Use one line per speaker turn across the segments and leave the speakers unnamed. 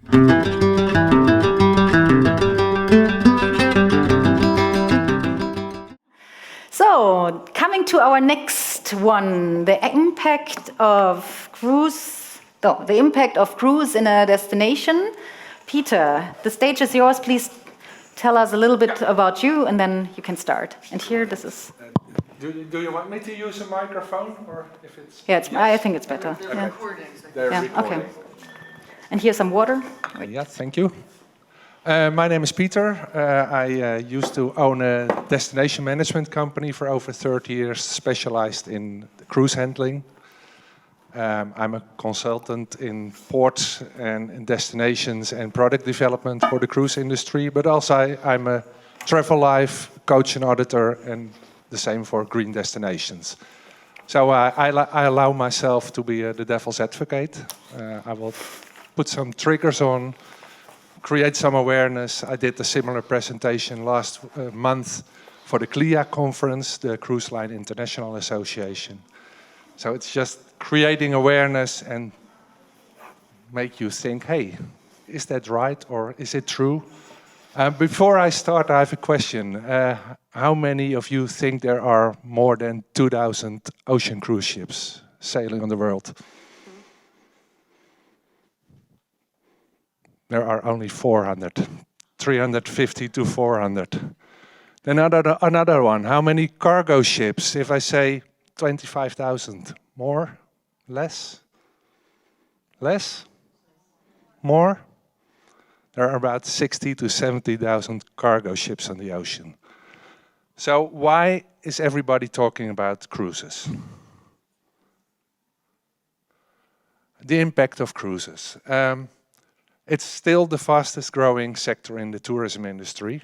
So, coming to our next one, the impact of cruise, the impact of cruise in a destination. Peter, the stage is yours. Please tell us a little bit about you, and then you can start. And here, this is.
Do you want me to use a microphone, or if it's?
Yeah,
yes?
I think it's better.
Okay.
Yeah.
They're recording.
Okay. And here's some water.
Yeah, thank you. My name is Peter. I used to own a destination management company for over 30 years, specialized in cruise handling. I'm a consultant in ports and in destinations and product development for the cruise industry, but also I'm a travel life coach and auditor, and the same for green destinations. So I allow myself to be the devil's advocate. I will put some triggers on, create some awareness. I did a similar presentation last month for the CLIA conference, the Cruise Line International Association. So it's just creating awareness and make you think, hey, is that right or is it true? Before I start, I have a question. How many of you think there are more than 2,000 ocean cruise ships sailing on the world? There are only 400, 350 to 400. Then another one, how many cargo ships? If I say 25,000, more? Less? Less? More? There are about 60 to 70,000 cargo ships on the ocean. So why is everybody talking about cruises? The impact of cruises. It's still the fastest growing sector in the tourism industry.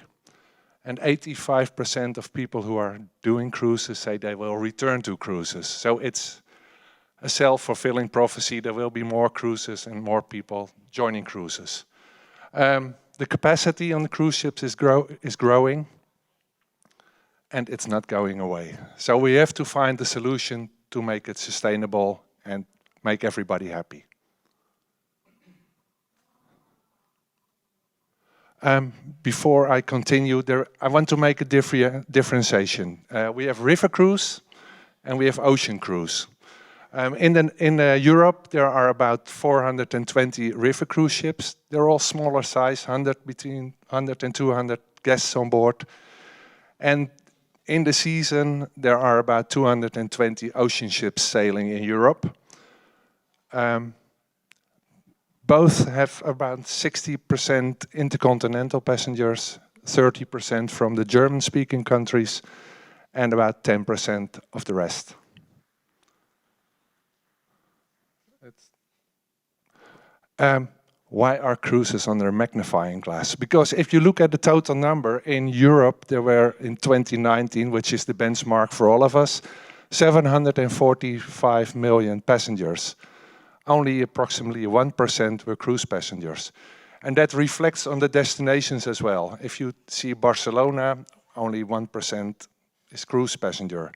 And 85% of people who are doing cruises say they will return to cruises. So it's a self-fulfilling prophecy. There will be more cruises and more people joining cruises. The capacity on the cruise ships is growing, and it's not going away. So we have to find a solution to make it sustainable and make everybody happy. Before I continue, I want to make a differentiation. We have river cruise and we have ocean cruise. In Europe, there are about 420 river cruise ships. They're all smaller size, between 100 and 200 guests on board. And in the season, there are about 220 ocean ships sailing in Europe. Both have about 60% intercontinental passengers, 30% from the German-speaking countries, and about 10% of the rest. Why are cruises under a magnifying glass? Because if you look at the total number, in Europe there were in 2019, which is the benchmark for all of us, 745 million passengers. Only approximately 1% were cruise passengers. And that reflects on the destinations as well. If you see Barcelona, only 1% is cruise passenger.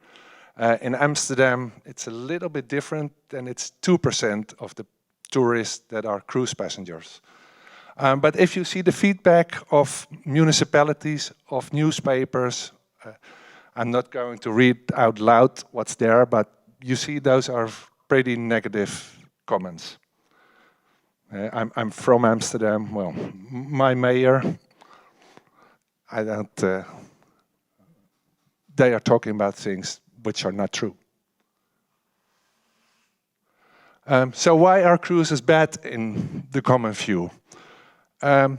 In Amsterdam, it's a little bit different, and it's 2% of the tourists that are cruise passengers. But if you see the feedback of municipalities, of newspapers, I'm not going to read out loud what's there, but you see those are pretty negative comments. I'm from Amsterdam. Well, my mayor, they are talking about things which are not true. So why are cruises bad in the common view? You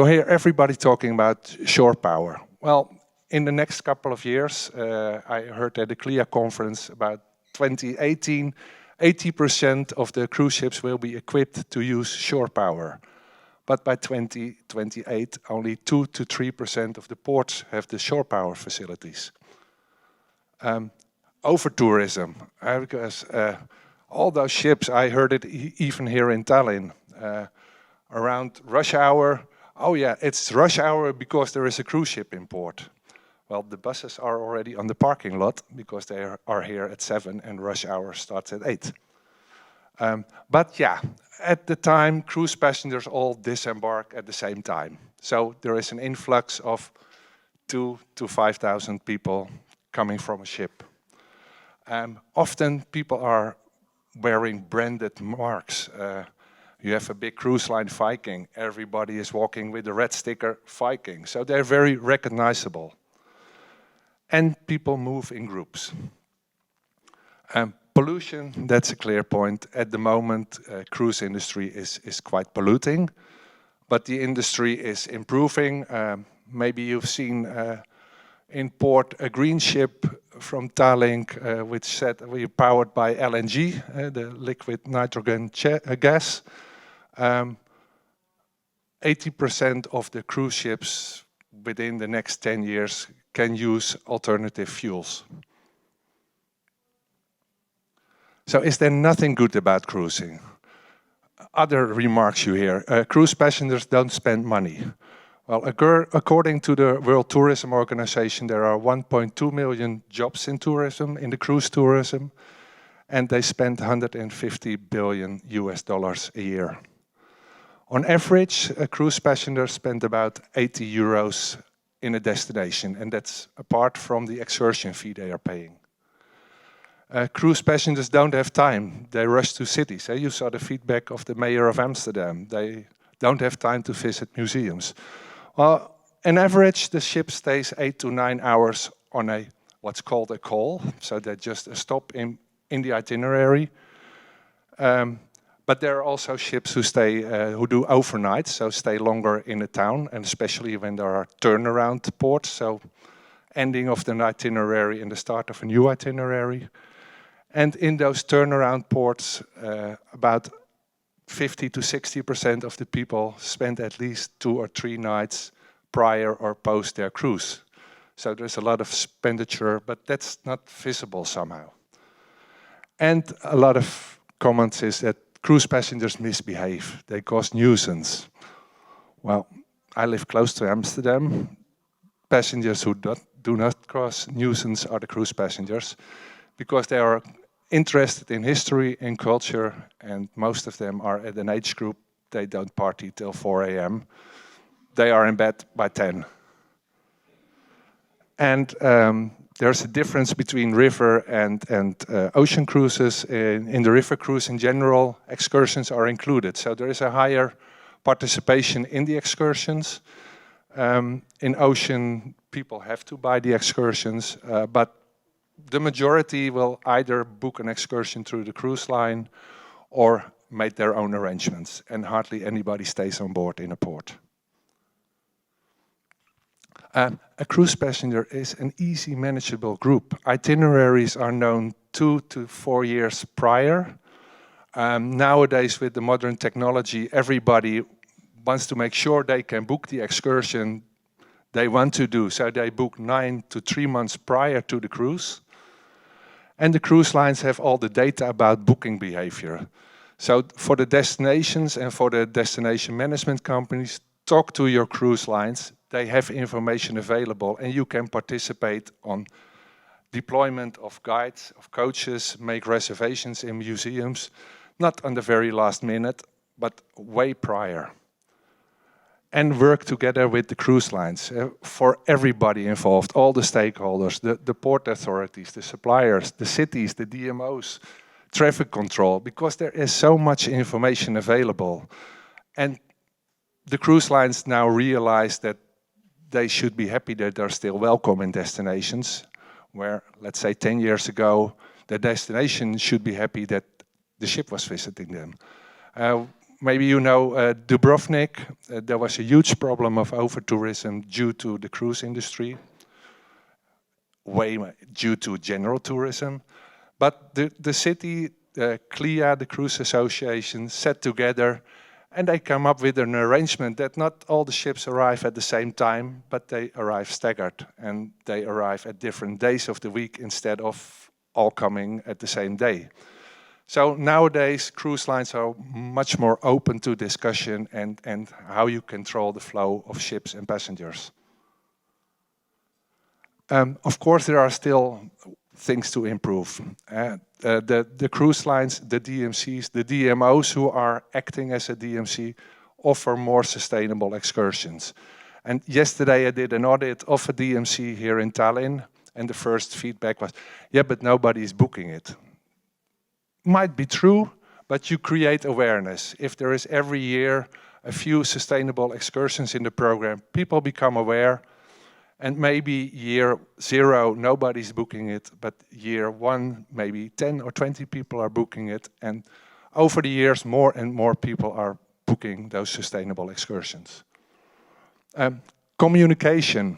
hear everybody talking about shore power. Well, in the next couple of years, I heard at the CLIA conference about 2018, 80% of the cruise ships will be equipped to use shore power. But by 2028, only 2 to 3% of the ports have the shore power facilities. Over-tourism, because all those ships, I heard it even here in Tallinn, around rush hour. Oh yeah, it's rush hour because there is a cruise ship in port. Well, the buses are already on the parking lot because they are here at 7 and rush hour starts at 8. But yeah, at the time, cruise passengers all disembark at the same time. So there is an influx of 2,000 to 5,000 people coming from a ship. Often people are wearing branded marks. You have a big cruise line, Viking. Everybody is walking with a red sticker, Viking. So they're very recognizable. And people move in groups. Pollution, that's a clear point. At the moment, cruise industry is quite polluting, but the industry is improving. Maybe you've seen in port a green ship from Tallink, which said we're powered by LNG, the liquid nitrogen gas. 80% of the cruise ships within the next 10 years can use alternative fuels. So is there nothing good about cruising? Other remarks you hear, cruise passengers don't spend money. Well, according to the World Tourism Organization, there are 1.2 million jobs in tourism, in the cruise tourism, and they spend 150 billion US dollars a year. On average, a cruise passenger spend about 80 euros in a destination, and that's apart from the excursion fee they are paying. Cruise passengers don't have time. They rush to cities. You saw the feedback of the mayor of Amsterdam. They don't have time to visit museums. Well, on average, the ship stays 8 to 9 hours on a what's called a call. So that's just a stop in the itinerary. But there are also ships who stay, who do overnight, so stay longer in the town, and especially when there are turnaround ports, so ending of the itinerary and the start of a new itinerary. And in those turnaround ports, about 50 to 60% of the people spend at least 2 or 3 nights prior or post their cruise. So there's a lot of expenditure, but that's not visible somehow. And a lot of comments is that cruise passengers misbehave. They cause nuisance. Well, I live close to Amsterdam. Passengers who do not cause nuisance are the cruise passengers, because they are interested in history and culture, and most of them are at an age group. They don't party till 4 a.m. They are in bed by 10. And there's a difference between river and ocean cruises. In the river cruise in general, excursions are included. So there is a higher participation in the excursions. In ocean, people have to buy the excursions, but the majority will either book an excursion through the cruise line or make their own arrangements, and hardly anybody stays on board in a port. A cruise passenger is an easy manageable group. Itineraries are known 2 to 4 years prior. Nowadays, with the modern technology, everybody wants to make sure they can book the excursion they want to do. So they book 9 to 3 months prior to the cruise. And the cruise lines have all the data about booking behavior. So for the destinations and for the destination management companies, talk to your cruise lines. They have information available, and you can participate on deployment of guides, of coaches, make reservations in museums, not on the very last minute, but way prior. And work together with the cruise lines for everybody involved, all the stakeholders, the port authorities, the suppliers, the cities, the DMOs, traffic control, because there is so much information available. And the cruise lines now realize that they should be happy that they're still welcome in destinations where, let's say 10 years ago, the destination should be happy that the ship was visiting them. Maybe you know Dubrovnik. There was a huge problem of over-tourism due to the cruise industry, way due to general tourism. But the city, CLIA, the Cruise Association, sat together and they come up with an arrangement that not all the ships arrive at the same time, but they arrive staggered, and they arrive at different days of the week instead of all coming at the same day. So nowadays, cruise lines are much more open to discussion and how you control the flow of ships and passengers. Of course, there are still things to improve. The cruise lines, the DMCs, the DMOs who are acting as a DMC offer more sustainable excursions. And yesterday I did an audit of a DMC here in Tallinn, and the first feedback was, yeah, but nobody's booking it. Might be true, but you create awareness. If there is every year a few sustainable excursions in the program, people become aware, and maybe year 0, nobody's booking it, but year 1, maybe 10 or 20 people are booking it, and over the years, more and more people are booking those sustainable excursions. Communication,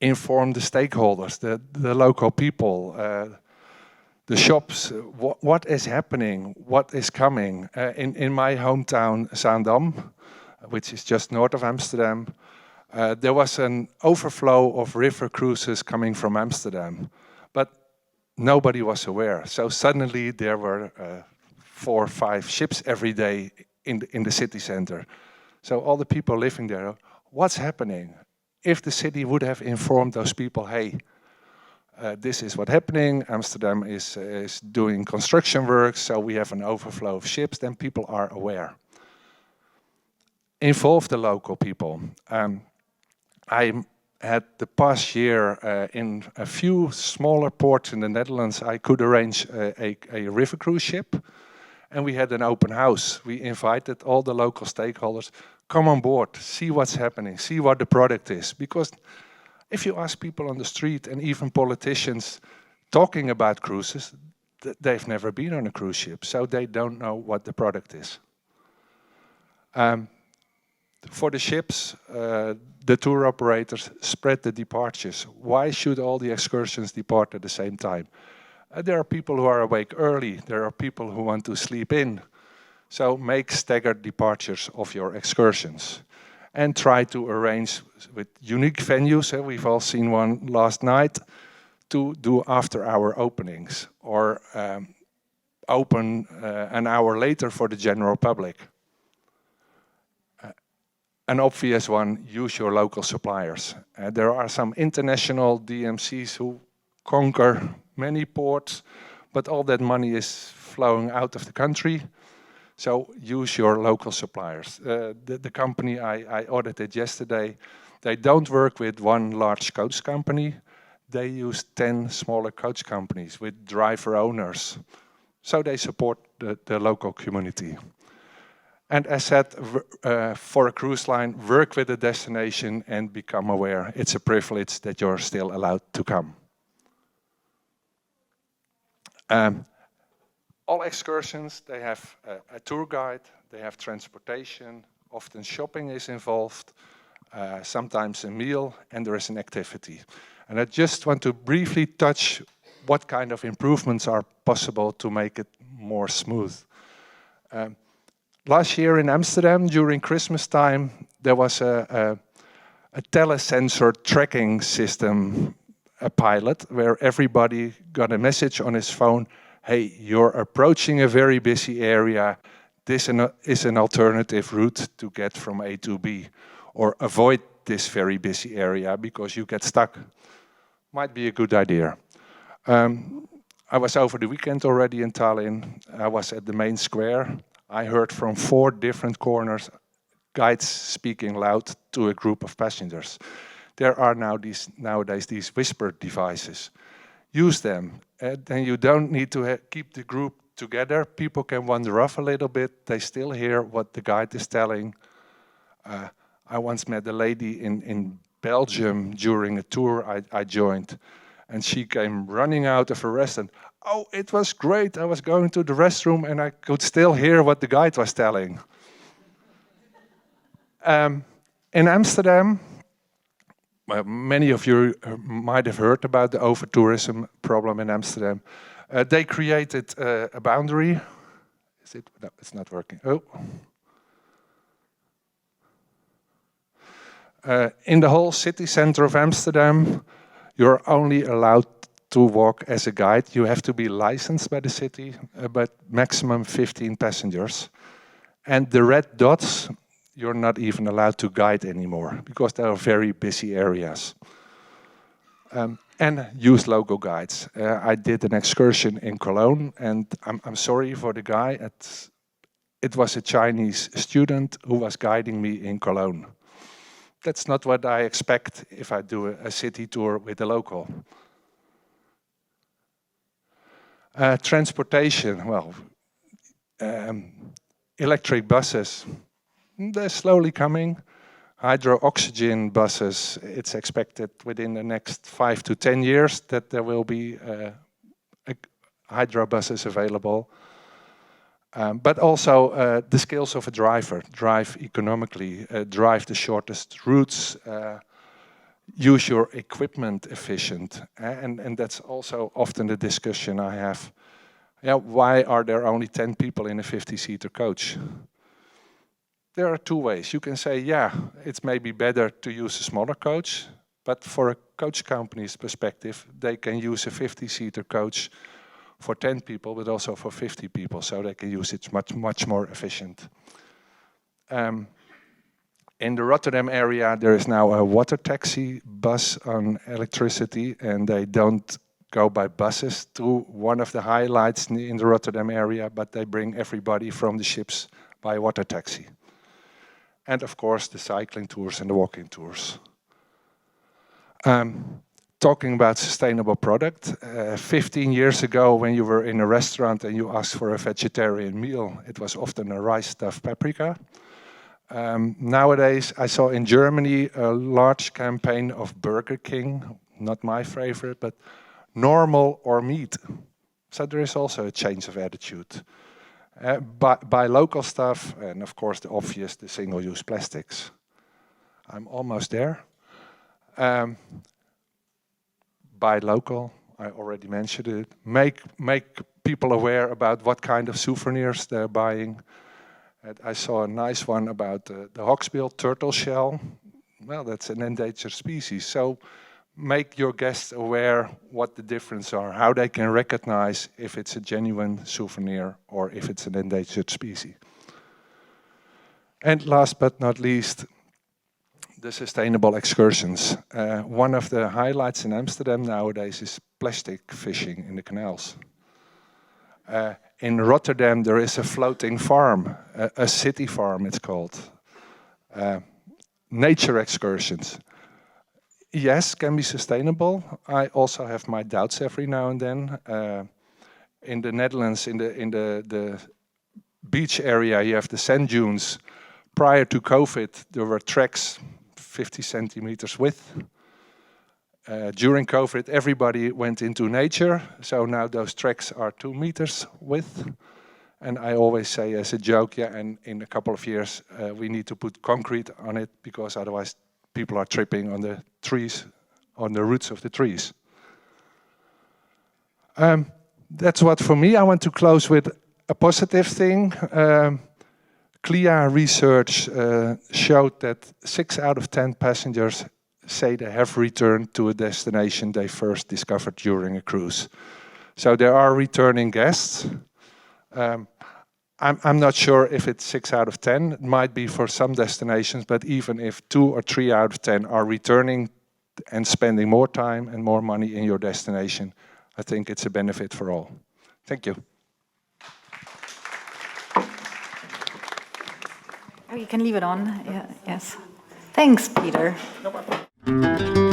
inform the stakeholders, the local people, the shops, what is happening, what is coming. In my hometown, Zaandam, which is just north of Amsterdam, there was an overflow of river cruises coming from Amsterdam, but nobody was aware. So suddenly there were 4 or 5 ships every day in the city center. So all the people living there, what's happening? If the city would have informed those people, hey, this is what's happening, Amsterdam is doing construction work, so we have an overflow of ships, then people are aware. Involve the local people. I had the past year in a few smaller ports in the Netherlands, I could arrange a river cruise ship, and we had an open house. We invited all the local stakeholders, come on board, see what's happening, see what the product is. Because if you ask people on the street and even politicians talking about cruises, they've never been on a cruise ship, so they don't know what the product is. For the ships, the tour operators spread the departures. Why should all the excursions depart at the same time? There are people who are awake early. There are people who want to sleep in. So make staggered departures of your excursions. And try to arrange with unique venues. We've all seen one last night, to do after-hour openings. Or open an hour later for the general public. An obvious one, use your local suppliers. There are some international DMCs who conquer many ports, but all that money is flowing out of the country. So use your local suppliers. The company I audited yesterday, they don't work with one large coach company. They use 10 smaller coach companies with driver owners. So they support the local community. And as said, for a cruise line, work with the destination and become aware. It's a privilege that you're still allowed to come. All excursions, they have a tour guide, they have transportation, often shopping is involved, sometimes a meal, and there is an activity. And I just want to briefly touch what kind of improvements are possible to make it more smooth. Last year in Amsterdam, during Christmas time, there was a telesensor tracking system, a pilot, where everybody got a message on his phone, hey, you're approaching a very busy area. This is an alternative route to get from A to B. Or avoid this very busy area because you get stuck. Might be a good idea. I was over the weekend already in Tallinn. I was at the main square. I heard from 4 different corners guides speaking loud to a group of passengers. There are nowadays these whisper devices. Use them. Then you don't need to keep the group together. People can wander off a little bit. They still hear what the guide is telling. I once met a lady in Belgium during a tour I joined. And she came running out of a restaurant. Oh, it was great. I was going to the restroom and I could still hear what the guide was telling. In Amsterdam, many of you might have heard about the over-tourism problem in Amsterdam. They created a boundary. Is it? No, it's not working. Oh. In the whole city center of Amsterdam, you're only allowed to walk as a guide. You have to be licensed by the city, but maximum 15 passengers. And the red dots, you're not even allowed to guide anymore because they are very busy areas. and use local guides. I did an excursion in Cologne, and I'm sorry for the guy. It was a Chinese student who was guiding me in Cologne. That's not what I expect if I do a city tour with a local. Transportation, well, electric buses, they're slowly coming. Hydro-oxygen buses, it's expected within the next 5 to 10 years that there will be hydro buses available. But also the skills of a driver, drive economically, drive the shortest routes, use your equipment efficient. And that's also often the discussion I have. Yeah, why are there only 10 people in a 50-seater coach? There are two ways. You can say, yeah, it's maybe better to use a smaller coach, but for a coach company's perspective, they can use a 50-seater coach for 10 people, but also for 50 people, so they can use it much more efficient. In the Rotterdam area, there is now a water taxi bus on electricity, and they don't go by buses to one of the highlights in the Rotterdam area, but they bring everybody from the ships by water taxi. And of course, the cycling tours and the walking tours. Talking about sustainable product, 15 years ago when you were in a restaurant and you asked for a vegetarian meal, it was often a rice stuffed paprika. Nowadays, I saw in Germany a large campaign of Burger King, not my favorite, but normal or meat. So there is also a change of attitude. Buy local stuff, and of course the obvious, the single-use plastics. I'm almost there. Buy local, I already mentioned it. Make people aware about what kind of souvenirs they're buying. I saw a nice one about the hawksbill turtle shell. Well, that's an endangered species. So make your guests aware what the difference are, how they can recognize if it's a genuine souvenir or if it's an endangered species. And last but not least, the sustainable excursions. One of the highlights in Amsterdam nowadays is plastic fishing in the canals. In Rotterdam, there is a floating farm, a city farm it's called. Nature excursions. Yes, can be sustainable. I also have my doubts every now and then. In the Netherlands, in the beach area, you have the sand dunes. Prior to COVID, there were tracks 50 centimeters width. During COVID, everybody went into nature, so now those tracks are 2 meters width. And I always say as a joke, yeah, and in a couple of years, we need to put concrete on it, because otherwise people are tripping on the trees, on the roots of the trees. That's what for me. I want to close with a positive thing. CLIA research showed that 6 out of 10 passengers say they have returned to a destination they first discovered during a cruise. So there are returning guests. I'm not sure if it's 6 out of 10. It might be for some destinations, but even if 2 or 3 out of 10 are returning and spending more time and more money in your destination, I think it's a benefit for all. Thank you.
Oh, you can leave it on. Yeah, yes. Thanks, Peter.
No problem.